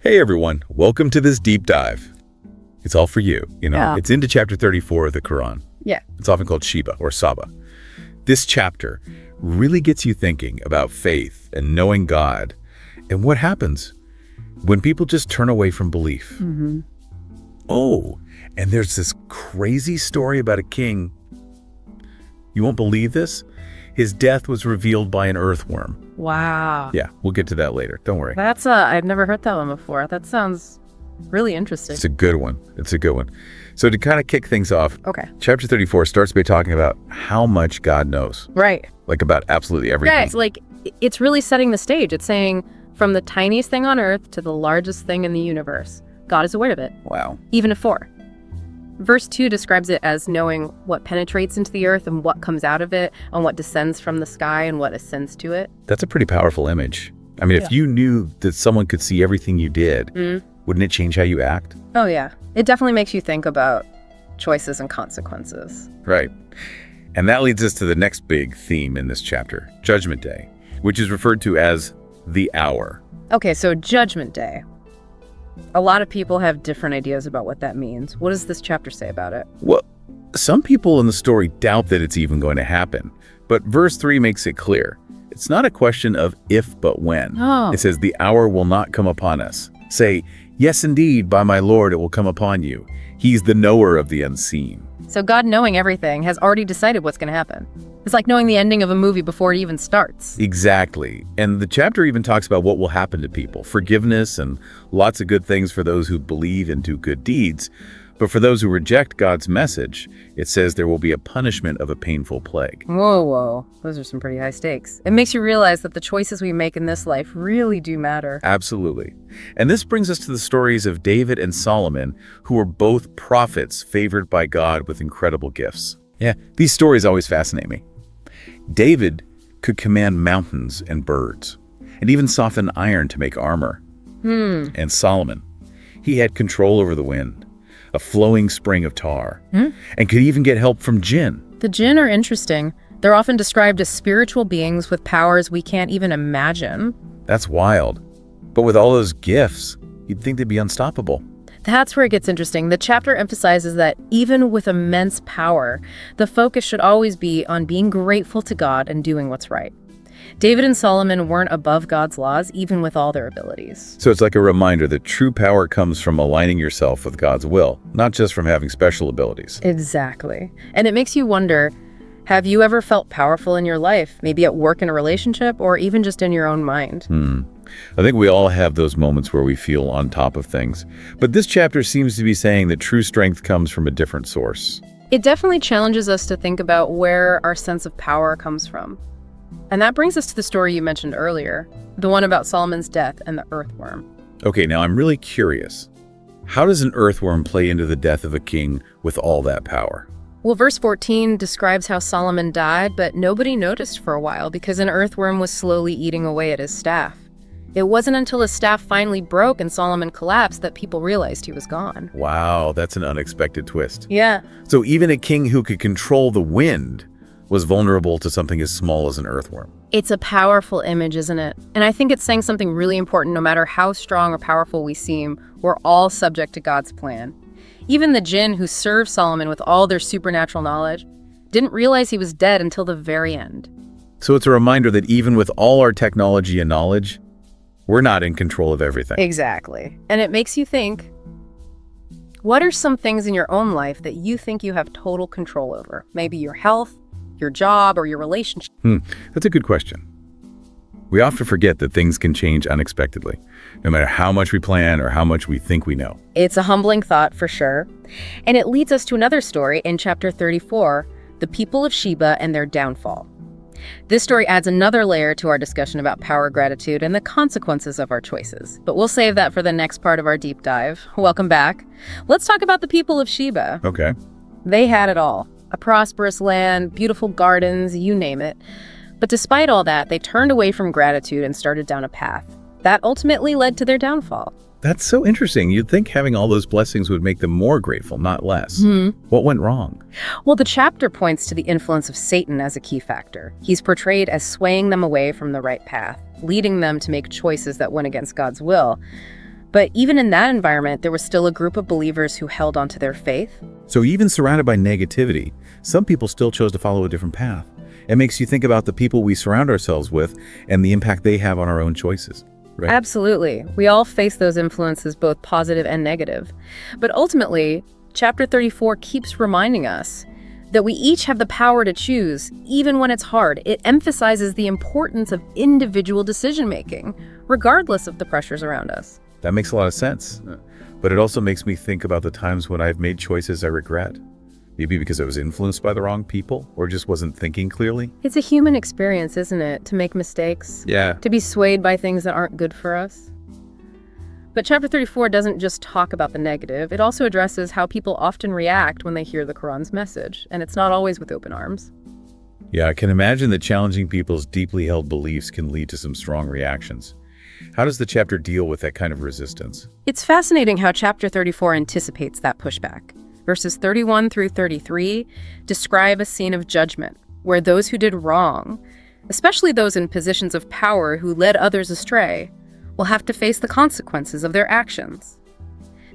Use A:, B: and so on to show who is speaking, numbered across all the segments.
A: Hey everyone, welcome to this deep dive. It's all for you,
B: Yeah.
A: It's into chapter 34 of the Quran.
B: Yeah.
A: It's often called Sheba or Saba. This chapter really gets you thinking about faith and knowing God and what happens when people just turn away from belief.
B: Mm-hmm.
A: Oh, and there's this crazy story about a king. You won't believe this? His death was revealed by an earthworm.
B: Wow.
A: Yeah, we'll get to that later. Don't worry.
B: That's I've never heard that one before. That sounds really interesting.
A: It's a good one. It's a good one. So to kind of kick things off,
B: Okay.
A: chapter 34 starts by talking about how much God knows,
B: Right.
A: like about absolutely everything.
B: Yeah, it's really setting the stage. It's saying from the tiniest thing on earth to the largest thing in the universe, God is aware of it,
A: Wow.
B: even afore. Verse 2 describes it as knowing what penetrates into the earth and what comes out of it, and what descends from the sky and what ascends to it.
A: That's a pretty powerful image. I mean, if you knew that someone could see everything you did, wouldn't it change how you act?
B: Oh, yeah. It definitely makes you think about choices and consequences.
A: Right. And that leads us to the next big theme in this chapter, Judgment Day, which is referred to as the hour.
B: Okay, so Judgment Day. A lot of people have different ideas about what that means. What does this chapter say about it?
A: Well, some people in the story doubt that it's even going to happen, but verse 3 makes it clear. It's not a question of if but when.
B: Oh.
A: It says, the hour will not come upon us. Say, yes, indeed, by my Lord, it will come upon you. He's the knower of the unseen.
B: So God, knowing everything, has already decided what's going to happen. It's like knowing the ending of a movie before it even starts.
A: Exactly. And the chapter even talks about what will happen to people. Forgiveness and lots of good things for those who believe and do good deeds. But for those who reject God's message, it says there will be a punishment of a painful plague.
B: Whoa. Those are some pretty high stakes. It makes you realize that the choices we make in this life really do matter.
A: Absolutely. And this brings us to the stories of David and Solomon, who were both prophets favored by God with incredible gifts. Yeah, these stories always fascinate me. David could command mountains and birds, and even soften iron to make armor. And Solomon, he had control over the wind, a flowing spring of tar, and could even get help from jinn.
B: The jinn are interesting. They're often described as spiritual beings with powers we can't even imagine.
A: That's wild. But with all those gifts, you'd think they'd be unstoppable.
B: That's where it gets interesting. The chapter emphasizes that even with immense power, the focus should always be on being grateful to God and doing what's right. David and Solomon weren't above God's laws, even with all their abilities.
A: So it's like a reminder that true power comes from aligning yourself with God's will, not just from having special abilities.
B: Exactly. And it makes you wonder, have you ever felt powerful in your life, maybe at work in a relationship, or even just in your own mind?
A: I think we all have those moments where we feel on top of things. But this chapter seems to be saying that true strength comes from a different source.
B: It definitely challenges us to think about where our sense of power comes from. And that brings us to the story you mentioned earlier, the one about Solomon's death and the earthworm.
A: Okay, now I'm really curious. How does an earthworm play into the death of a king with all that power?
B: Well, verse 14 describes how Solomon died, but nobody noticed for a while because an earthworm was slowly eating away at his staff. It wasn't until his staff finally broke and Solomon collapsed that people realized he was gone.
A: Wow, that's an unexpected twist.
B: Yeah.
A: So even a king who could control the wind was vulnerable to something as small as an earthworm.
B: It's a powerful image, isn't it? And I think it's saying something really important. No matter how strong or powerful we seem, we're all subject to God's plan. Even the jinn who served Solomon with all their supernatural knowledge didn't realize he was dead until the very end.
A: So it's a reminder that even with all our technology and knowledge, we're not in control of everything.
B: Exactly. And it makes you think, what are some things in your own life that you think you have total control over? Maybe your health, your job, or your relationship?
A: That's a good question. We often forget that things can change unexpectedly, no matter how much we plan or how much we think we know.
B: It's a humbling thought for sure. And it leads us to another story in chapter 34, the people of Sheba and their downfall. This story adds another layer to our discussion about power, gratitude, and the consequences of our choices. But we'll save that for the next part of our deep dive. Welcome back. Let's talk about the people of Sheba.
A: Okay.
B: They had it all. A prosperous land, beautiful gardens, you name it. But despite all that, they turned away from gratitude and started down a path. That ultimately led to their downfall.
A: That's so interesting. You'd think having all those blessings would make them more grateful, not less. What went wrong?
B: Well, the chapter points to the influence of Satan as a key factor. He's portrayed as swaying them away from the right path, leading them to make choices that went against God's will. But even in that environment, there was still a group of believers who held onto their faith.
A: So even surrounded by negativity, some people still chose to follow a different path. It makes you think about the people we surround ourselves with and the impact they have on our own choices. Right?
B: Absolutely. We all face those influences, both positive and negative. But ultimately, chapter 34 keeps reminding us that we each have the power to choose, even when it's hard. It emphasizes the importance of individual decision-making, regardless of the pressures around us.
A: That makes a lot of sense. But it also makes me think about the times when I've made choices I regret. Maybe because I was influenced by the wrong people or just wasn't thinking clearly.
B: It's a human experience, isn't it? To make mistakes.
A: Yeah.
B: To be swayed by things that aren't good for us. But chapter 34 doesn't just talk about the negative. It also addresses how people often react when they hear the Quran's message. And it's not always with open arms.
A: Yeah, I can imagine that challenging people's deeply held beliefs can lead to some strong reactions. How does the chapter deal with that kind of resistance?
B: It's fascinating how chapter 34 anticipates that pushback. Verses 31 through 33 describe a scene of judgment, where those who did wrong, especially those in positions of power who led others astray, will have to face the consequences of their actions.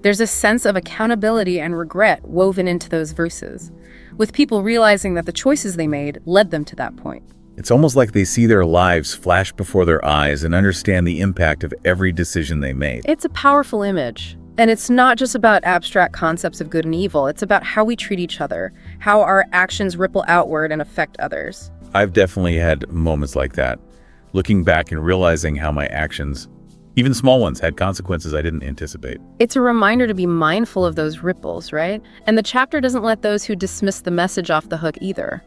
B: There's a sense of accountability and regret woven into those verses, with people realizing that the choices they made led them to that point.
A: It's almost like they see their lives flash before their eyes and understand the impact of every decision they made.
B: It's a powerful image. And it's not just about abstract concepts of good and evil. It's about how we treat each other, how our actions ripple outward and affect others.
A: I've definitely had moments like that, looking back and realizing how my actions, even small ones, had consequences I didn't anticipate.
B: It's a reminder to be mindful of those ripples, right? And the chapter doesn't let those who dismiss the message off the hook either.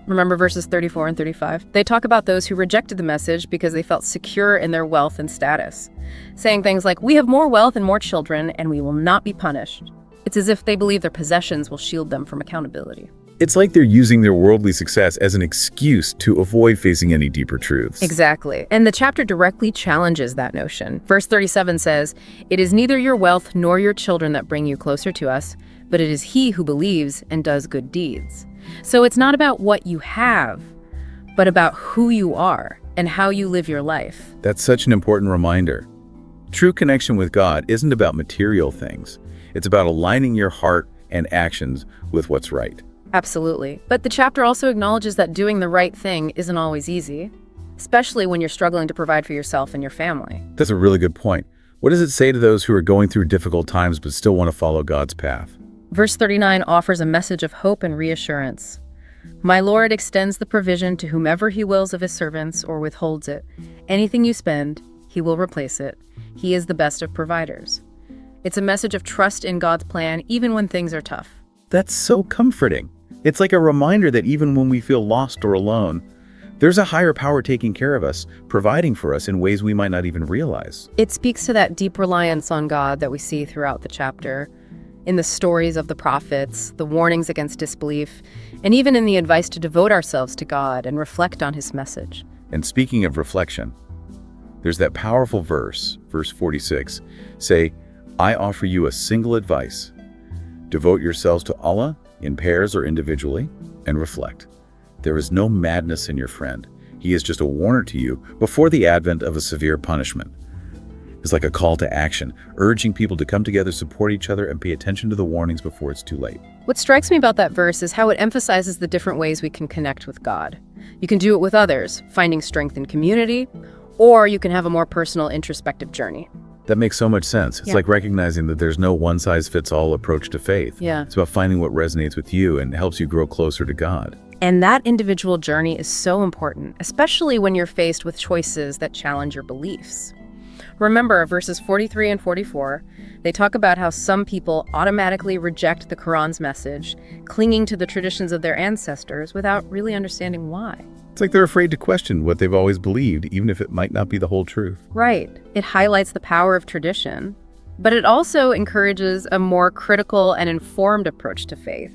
B: Remember verses 34 and 35? They talk about those who rejected the message because they felt secure in their wealth and status, saying things like, "We have more wealth and more children, and we will not be punished." It's as if they believe their possessions will shield them from accountability.
A: It's like they're using their worldly success as an excuse to avoid facing any deeper truths.
B: Exactly. And the chapter directly challenges that notion. Verse 37 says, "It is neither your wealth nor your children that bring you closer to us, but it is he who believes and does good deeds." So it's not about what you have, but about who you are and how you live your life.
A: That's such an important reminder. True connection with God isn't about material things. It's about aligning your heart and actions with what's right.
B: Absolutely. But the chapter also acknowledges that doing the right thing isn't always easy, especially when you're struggling to provide for yourself and your family.
A: That's a really good point. What does it say to those who are going through difficult times but still want to follow God's path?
B: Verse 39 offers a message of hope and reassurance. "My Lord extends the provision to whomever he wills of his servants or withholds it. Anything you spend, he will replace it. He is the best of providers." It's a message of trust in God's plan, even when things are tough.
A: That's so comforting. It's like a reminder that even when we feel lost or alone, there's a higher power taking care of us, providing for us in ways we might not even realize.
B: It speaks to that deep reliance on God that we see throughout the chapter, in the stories of the prophets, the warnings against disbelief, and even in the advice to devote ourselves to God and reflect on his message.
A: And speaking of reflection, there's that powerful verse 46, say, "I offer you a single advice. Devote yourselves to Allah in pairs or individually, and reflect. There is no madness in your friend. He is just a warner to you before the advent of a severe punishment." It's like a call to action, urging people to come together, support each other, and pay attention to the warnings before it's too late.
B: What strikes me about that verse is how it emphasizes the different ways we can connect with God. You can do it with others, finding strength in community, or you can have a more personal, introspective journey.
A: That makes so much sense. It's
B: Yeah.
A: like recognizing that there's no one-size-fits-all approach to faith.
B: Yeah.
A: It's about finding what resonates with you and helps you grow closer to God.
B: And that individual journey is so important, especially when you're faced with choices that challenge your beliefs. Remember, verses 43 and 44, they talk about how some people automatically reject the Quran's message, clinging to the traditions of their ancestors without really understanding why.
A: It's like they're afraid to question what they've always believed, even if it might not be the whole truth.
B: Right. It highlights the power of tradition, but it also encourages a more critical and informed approach to faith.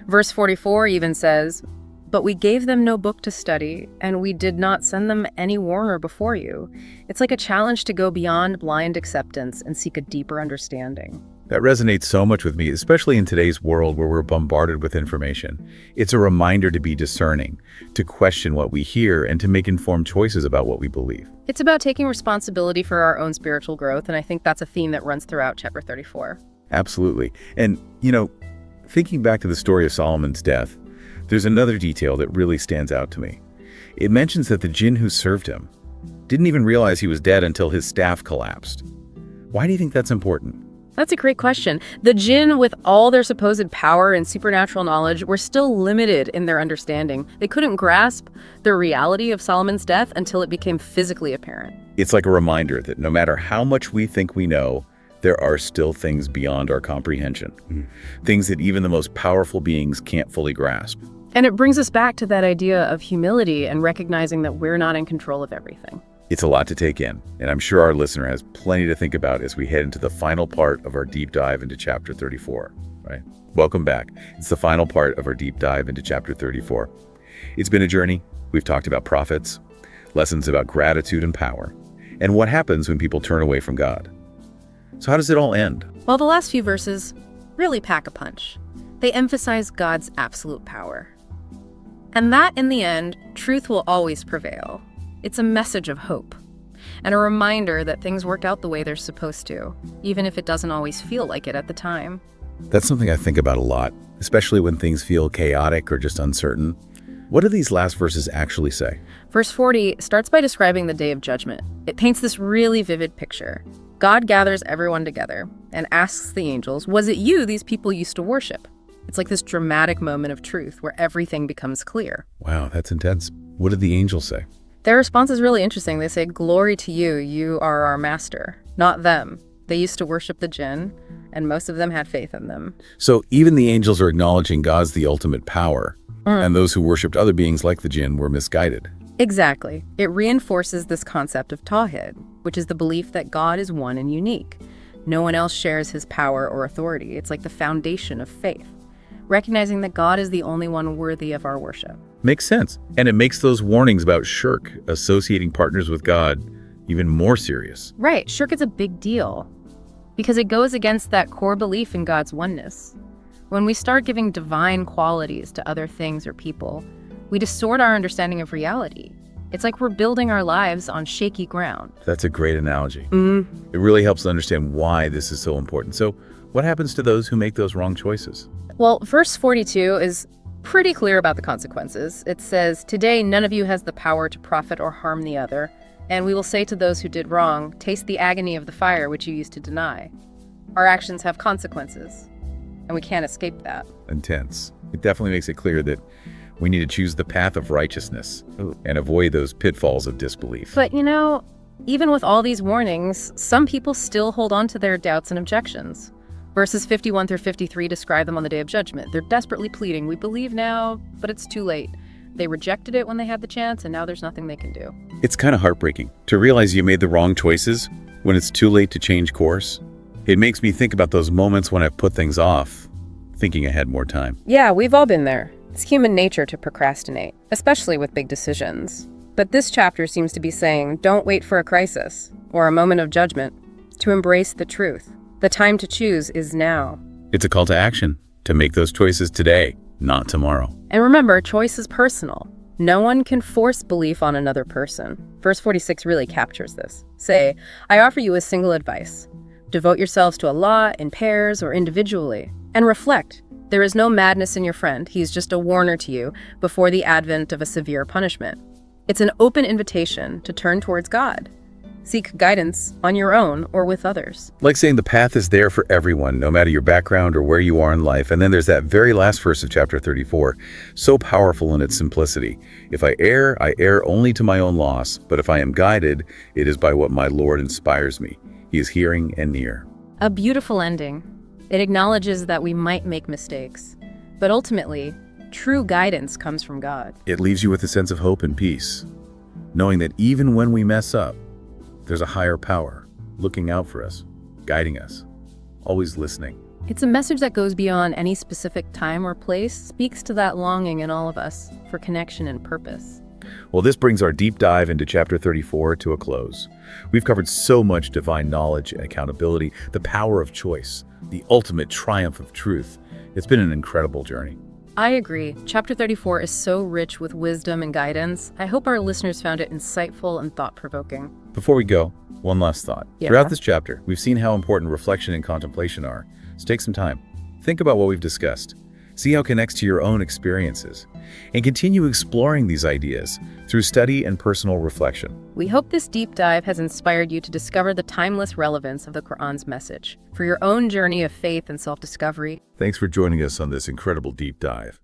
B: Verse 44 even says, "But we gave them no book to study, and we did not send them any warner before you." It's like a challenge to go beyond blind acceptance and seek a deeper understanding.
A: That resonates so much with me, especially in today's world where we're bombarded with information. It's a reminder to be discerning, to question what we hear, and to make informed choices about what we believe.
B: It's about taking responsibility for our own spiritual growth, and I think that's a theme that runs throughout chapter 34.
A: Absolutely. And, thinking back to the story of Solomon's death, there's another detail that really stands out to me. It mentions that the jinn who served him didn't even realize he was dead until his staff collapsed. Why do you think that's important?
B: That's a great question. The jinn, with all their supposed power and supernatural knowledge, were still limited in their understanding. They couldn't grasp the reality of Solomon's death until it became physically apparent.
A: It's like a reminder that no matter how much we think we know, there are still things beyond our comprehension. Things that even the most powerful beings can't fully grasp.
B: And it brings us back to that idea of humility and recognizing that we're not in control of everything.
A: It's a lot to take in, and I'm sure our listener has plenty to think about as we head into the final part of our deep dive into chapter 34, right? Welcome back. It's the final part of our deep dive into chapter 34. It's been a journey. We've talked about prophets, lessons about gratitude and power, and what happens when people turn away from God. So how does it all end?
B: Well, the last few verses really pack a punch. They emphasize God's absolute power. And that, in the end, truth will always prevail. It's a message of hope and a reminder that things work out the way they're supposed to, even if it doesn't always feel like it at the time.
A: That's something I think about a lot, especially when things feel chaotic or just uncertain. What do these last verses actually say?
B: Verse 40 starts by describing the day of judgment. It paints this really vivid picture. God gathers everyone together and asks the angels, "Was it you these people used to worship?" It's like this dramatic moment of truth where everything becomes clear.
A: Wow, that's intense. What did the angels say?
B: Their response is really interesting. They say, "Glory to you, you are our master," not them. They used to worship the jinn, and most of them had faith in them.
A: So even the angels are acknowledging God's the ultimate power, and those who worshipped other beings like the jinn were misguided.
B: Exactly. It reinforces this concept of Tawhid, which is the belief that God is one and unique. No one else shares his power or authority. It's like the foundation of faith, recognizing that God is the only one worthy of our worship.
A: Makes sense. And it makes those warnings about shirk, associating partners with God, even more serious.
B: Right. Shirk is a big deal because it goes against that core belief in God's oneness. When we start giving divine qualities to other things or people, we distort our understanding of reality. It's like we're building our lives on shaky ground.
A: That's a great analogy. It really helps to understand why this is so important. So what happens to those who make those wrong choices?
B: Well, verse 42 is pretty clear about the consequences. It says, "Today none of you has the power to profit or harm the other, and we will say to those who did wrong, taste the agony of the fire which you used to deny." Our actions have consequences, and we can't escape that.
A: Intense. It definitely makes it clear that we need to choose the path of righteousness and avoid those pitfalls of disbelief.
B: But even with all these warnings, some people still hold on to their doubts and objections. Verses 51 through 53 describe them on the day of judgment. They're desperately pleading, "We believe now, but it's too late." They rejected it when they had the chance, and now there's nothing they can do.
A: It's kind of heartbreaking to realize you made the wrong choices when it's too late to change course. It makes me think about those moments when I've put things off, thinking I had more time.
B: Yeah, we've all been there. It's human nature to procrastinate, especially with big decisions. But this chapter seems to be saying, don't wait for a crisis or a moment of judgment to embrace the truth. The time to choose is now.
A: It's a call to action, to make those choices today, not tomorrow.
B: And remember, choice is personal. No one can force belief on another person. Verse 46 really captures this. Say, "I offer you a single advice. Devote yourselves to Allah in pairs or individually, and reflect. There is no madness in your friend. He's just a warner to you before the advent of a severe punishment." It's an open invitation to turn towards God. Seek guidance on your own or with others.
A: Like saying the path is there for everyone, no matter your background or where you are in life. And then there's that very last verse of chapter 34, so powerful in its simplicity. "If I err only to my own loss, but if I am guided, it is by what my Lord inspires me. He is hearing and near."
B: A beautiful ending. It acknowledges that we might make mistakes, but ultimately, true guidance comes from God.
A: It leaves you with a sense of hope and peace, knowing that even when we mess up, there's a higher power looking out for us, guiding us, always listening.
B: It's a message that goes beyond any specific time or place, speaks to that longing in all of us for connection and purpose.
A: Well, this brings our deep dive into chapter 34 to a close. We've covered so much divine knowledge and accountability, the power of choice, the ultimate triumph of truth. It's been an incredible journey.
B: I agree. Chapter 34 is so rich with wisdom and guidance. I hope our listeners found it insightful and thought-provoking.
A: Before we go, one last thought.
B: Yeah.
A: Throughout this chapter, we've seen how important reflection and contemplation are. So take some time. Think about what we've discussed. See how it connects to your own experiences. And continue exploring these ideas through study and personal reflection.
B: We hope this deep dive has inspired you to discover the timeless relevance of the Quran's message for your own journey of faith and self-discovery.
A: Thanks for joining us on this incredible deep dive.